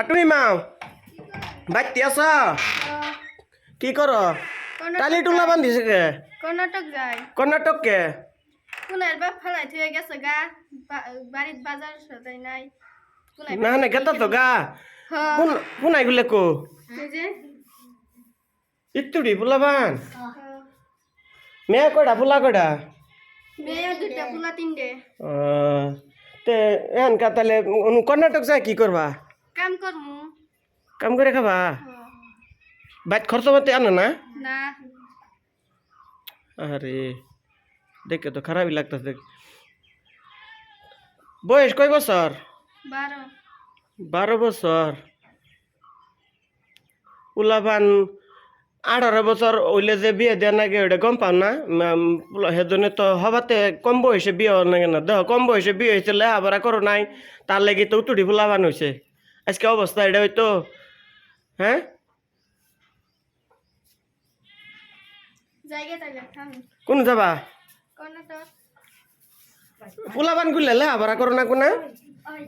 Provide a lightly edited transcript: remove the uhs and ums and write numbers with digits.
তুমি মাও বাইতে আছ কি কর টালি টুলা বান্ধিছে কে কর্ণাটক যাই কর্ণাটক কে কোনার বাপ ফেলাই থুয়ে গেছে গা বাড়ির বাজার সদাই নাই না না গেতা তো গা কোন কোনাই গুলে কো যে ইত্তুড়ি ফুলাবান মেয়ে কয়টা ফুলা কয়টা মেয়ে দুইটা পোলা তিনটে তে এনকা তাহলে কর্ণাটক যায় কি করবা কাম করমু কাম করে খাবা বাইত খরচ পাতি আনো না না আরে দেখে তো খারাপই লাগতেছে বয়স কয় বছর 12 বছর উলাবান 18 বছর হইলে যে বিয়ে দেওয়া নাকি ওটা গম পাও না সেজন্য তো হবাতে কম বয়সে বিয়ে নাগে না দেখ কম বয়সে বিয়ে হয়েছে লেহাপড়া করো নাই তার লাগি তো উতুড়ি ফুলাবান হয়েছে আজকে অবস্থা এটা হয়তো হ্যাঁ জায়গা তাইলে থামি কোন যাবা কর্ণাটক ফুলাবান গুলে লেহাপড়া করো না কোনা ওই